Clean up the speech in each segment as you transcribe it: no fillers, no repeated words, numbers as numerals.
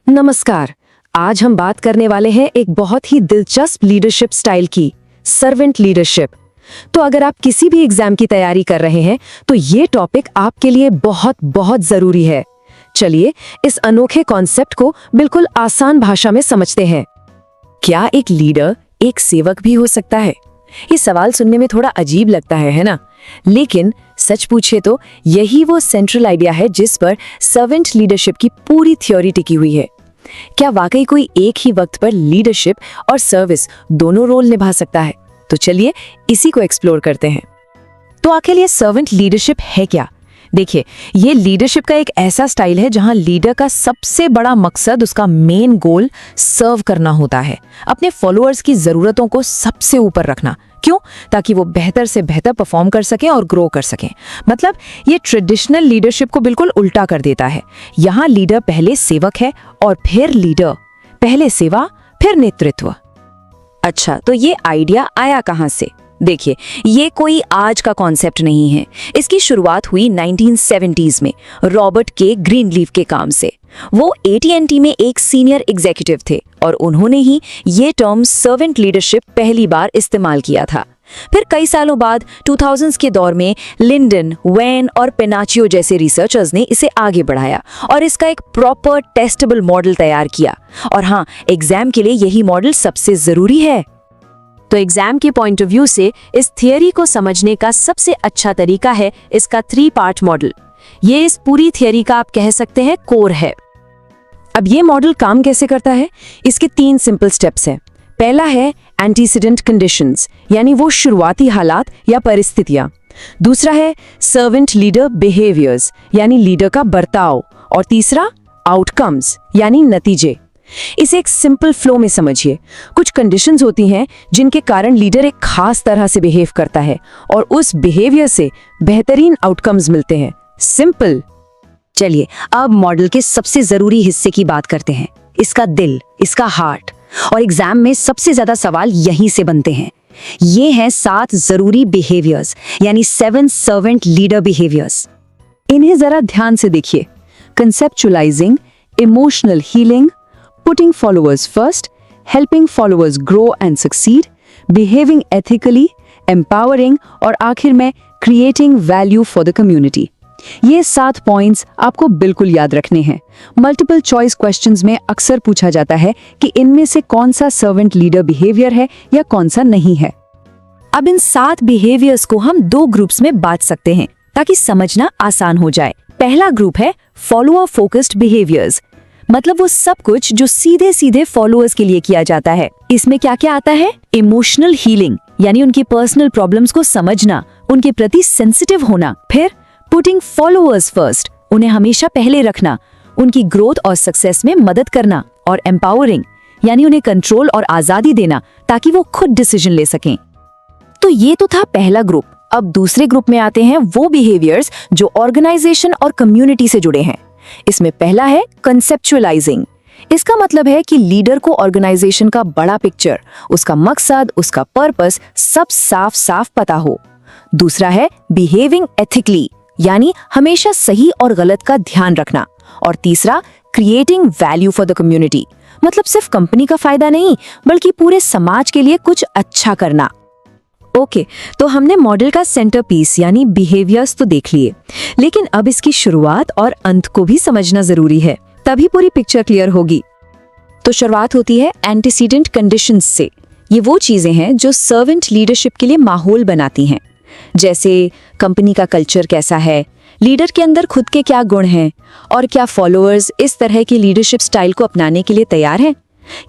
नमस्कार। आज हम बात करने वाले हैं एक बहुत ही दिलचस्प लीडरशिप स्टाइल की, सर्वेंट लीडरशिप। तो अगर आप किसी भी एग्जाम की तैयारी कर रहे हैं तो ये टॉपिक आपके लिए बहुत बहुत जरूरी है। चलिए इस अनोखे कॉन्सेप्ट को बिल्कुल आसान भाषा में समझते हैं। क्या एक लीडर एक सेवक भी हो सकता है? ये सवाल सुनने में थोड़ा अजीब लगता है ना? लेकिन सच पूछे तो यही वो सेंट्रल आइडिया है जिस पर सर्वेंट लीडरशिप की पूरी थ्योरी टिकी हुई है। क्या वाकई कोई एक ही वक्त पर लीडरशिप और सर्विस दोनों रोल निभा सकता है? तो चलिए इसी को एक्सप्लोर करते हैं। तो आखिर ये सर्वेंट लीडरशिप है क्या? देखिए, ये लीडरशिप का एक ऐसा स्टाइल है जहां लीडर का सबसे बड़ा मकसद, उसका मेन गोल सर्व करना होता है, अपने फॉलोअर्स की जरूरतों को सबसे ऊपर रखना। क्यों? ताकि वो बेहतर से बेहतर परफॉर्म कर सकें और ग्रो कर सकें। मतलब ये ट्रेडिशनल लीडरशिप को बिल्कुल उल्टा कर देता है। यहाँ लीडर पहले सेवक है और फिर लीडर, पहले सेवा फिर नेतृत्व। अच्छा, तो ये आइडिया आया कहाँ से? देखिए, ये कोई आज का कॉन्सेप्ट नहीं है। इसकी शुरुआत हुई 1970s में रॉबर्ट के ग्रीनलीफ के काम से। वो AT&T में एक सीनियर एग्जीक्यूटिव थे और उन्होंने ही ये टर्म सर्वेंट लीडरशिप पहली बार इस्तेमाल किया था। फिर कई सालों बाद 2000s के दौर में लिंडन, वैन और पेनाचियो जैसे रिसर्चर्स ने इसे आगे बढ़ाया और इसका एक प्रॉपर टेस्टेबल मॉडल तैयार किया। और हाँ, एग्जाम के लिए यही मॉडल सबसे जरूरी है। तो एग्जाम के पॉइंट ऑफ व्यू से इस थियरी को समझने का सबसे अच्छा तरीका है इसका 3 पार्ट मॉडल। ये इस पूरी थियरी का आप कह सकते हैं कोर है। अब ये मॉडल काम कैसे करता है? इसके 3 सिंपल स्टेप्स हैं। पहला है एंटीसीडेंट कंडीशंस, यानी वो शुरुआती हालात या परिस्थितियां। दूसरा है सर्वेंट लीडर बिहेवियर्स, यानी लीडर का बर्ताव। और तीसरा आउटकम्स, यानी नतीजे। इसे एक सिंपल फ्लो में समझिए। कुछ कंडीशंस होती हैं जिनके कारण लीडर एक खास तरह से बिहेव करता है और उस बिहेवियर से बेहतरीन आउटकम्स मिलते हैं। सिंपल। चलिए अब मॉडल के सबसे जरूरी हिस्से की बात करते हैं, इसका दिल, इसका हार्ट। और एग्जाम में सबसे ज्यादा सवाल यहीं से बनते हैं। ये हैं 7 जरूरी बिहेवियर्स, यानी 7 सर्वेंट लीडर बिहेवियर्स। इन्हें जरा ध्यान से देखिए। Conceptualising, emotional healing, putting followers first, helping followers grow and succeed, behaving ethically, empowering और आखिर में creating value for the community। ये 7 पॉइंट्स आपको बिल्कुल याद रखने हैं। मल्टीपल चॉइस क्वेश्चंस में अक्सर पूछा जाता है कि इनमें से कौन सा सर्वेंट लीडर बिहेवियर है या कौन सा नहीं है। अब इन 7 बिहेवियर्स को हम 2 ग्रुप्स में बांट सकते हैं ताकि समझना आसान हो जाए। पहला ग्रुप है फॉलोअर फोकस्ड बिहेवियर्स, मतलब वो सब कुछ जो सीधे सीधे फॉलोअर्स के लिए किया जाता है। इसमें क्या क्या आता है? इमोशनल हीलिंग, यानी उनकी पर्सनल प्रॉब्लम्स को समझना, उनके प्रति सेंसिटिव होना। फिर पुटिंग फॉलोअर्स फर्स्ट, उन्हें हमेशा पहले रखना, उनकी ग्रोथ और सक्सेस में मदद करना। और एम्पावरिंग, यानी उन्हें कंट्रोल और आजादी देना ताकि वो खुद डिसीजन ले सकें। तो ये तो था पहला ग्रुप। अब दूसरे ग्रुप में आते हैं वो बिहेवियर्स जो ऑर्गेनाइजेशन और कम्युनिटी से जुड़े हैं। इसमें पहला है कंसेप्चुअलाइजिंग। इसका मतलब है कि लीडर को ऑर्गेनाइजेशन का बड़ा पिक्चर, उसका मकसद, उसका पर्पस सब साफ साफ पता हो। दूसरा है बिहेविंग एथिकली, यानी हमेशा सही और गलत का ध्यान रखना। और तीसरा creating value for the community, मतलब सिर्फ कंपनी का फायदा नहीं बल्कि पूरे समाज के लिए कुछ अच्छा करना। ओके, तो हमने मॉडल का सेंटर पीस यानी बिहेवियर्स तो देख लिए, लेकिन अब इसकी शुरुआत और अंत को भी समझना जरूरी है, तभी पूरी पिक्चर क्लियर होगी। तो शुरुआत होती है एंटीसीडेंट कंडीशंस से। ये वो चीजें हैं जो सर्वेंट लीडरशिप के लिए माहौल बनाती हैं, जैसे कंपनी का कल्चर कैसा है, लीडर के अंदर खुद के क्या गुण हैं और क्या फॉलोअर्स इस तरह की लीडरशिप स्टाइल को अपनाने के लिए तैयार हैं।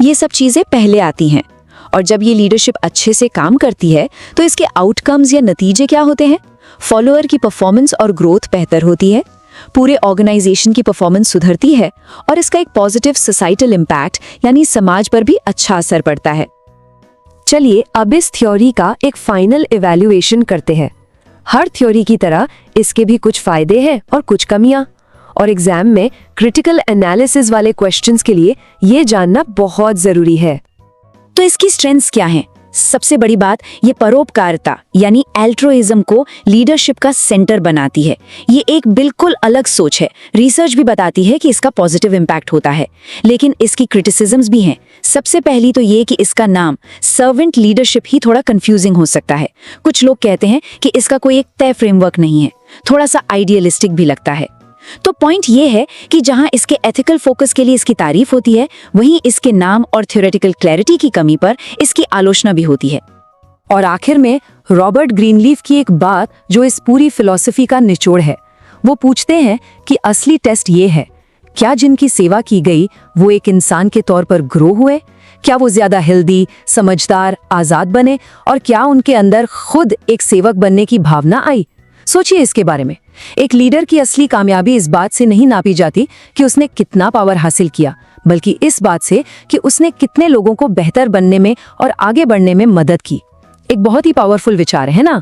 ये सब चीजें पहले आती हैं। और जब ये लीडरशिप अच्छे से काम करती है तो इसके आउटकम्स या नतीजे क्या होते हैं? फॉलोअर की परफॉर्मेंस और ग्रोथ बेहतर होती है, पूरे ऑर्गेनाइजेशन की परफॉर्मेंस सुधरती है और इसका एक पॉजिटिव सोसाइटल इम्पैक्ट यानी समाज पर भी अच्छा असर पड़ता है। चलिए अब इस थ्योरी का एक फाइनल इवैल्यूएशन करते हैं। हर थ्योरी की तरह इसके भी कुछ फायदे हैं और कुछ कमियां, और एग्जाम में क्रिटिकल एनालिसिस वाले क्वेश्चंस के लिए ये जानना बहुत जरूरी है। तो इसकी स्ट्रेंथ्स क्या हैं? सबसे बड़ी बात, ये परोपकारिता यानी एल्ट्रुइज्म को लीडरशिप का सेंटर बनाती है। ये एक बिल्कुल अलग सोच है। रिसर्च भी बताती है कि इसका पॉजिटिव इम्पैक्ट होता है, लेकिन इसकी क्रिटिसिज्म्स भी हैं। सबसे पहली तो ये कि इसका नाम सर्वेंट लीडरशिप ही थोड़ा कंफ्यूजिंग हो सकता है। कुछ लोग कहते हैं कि इसका कोई एक तय फ्रेमवर्क नहीं है, थोड़ा सा आइडियलिस्टिक भी लगता है। तो पॉइंट ये है कि जहां इसके एथिकल फोकस के लिए इसकी तारीफ होती है, वहीं इसके नाम और थ्योरेटिकल क्लैरिटी की कमी पर इसकी आलोचना भी होती है। और आखिर में रॉबर्ट ग्रीनलीफ की एक बात जो इस पूरी फिलॉसफी का निचोड़ है, वो पूछते हैं कि असली टेस्ट ये है, क्या जिनकी सेवा की गई वो एक इंसान के तौर पर ग्रो हुए? क्या वो ज्यादा हेल्दी, समझदार, आजाद बने? और क्या उनके अंदर खुद एक सेवक बनने की भावना आई? सोचिए इसके बारे में। एक लीडर की असली कामयाबी इस बात से नहीं नापी जाती कि उसने कितना पावर हासिल किया, बल्कि इस बात से कि उसने कितने लोगों को बेहतर बनने में और आगे बढ़ने में मदद की। एक बहुत ही पावरफुल विचार है ना?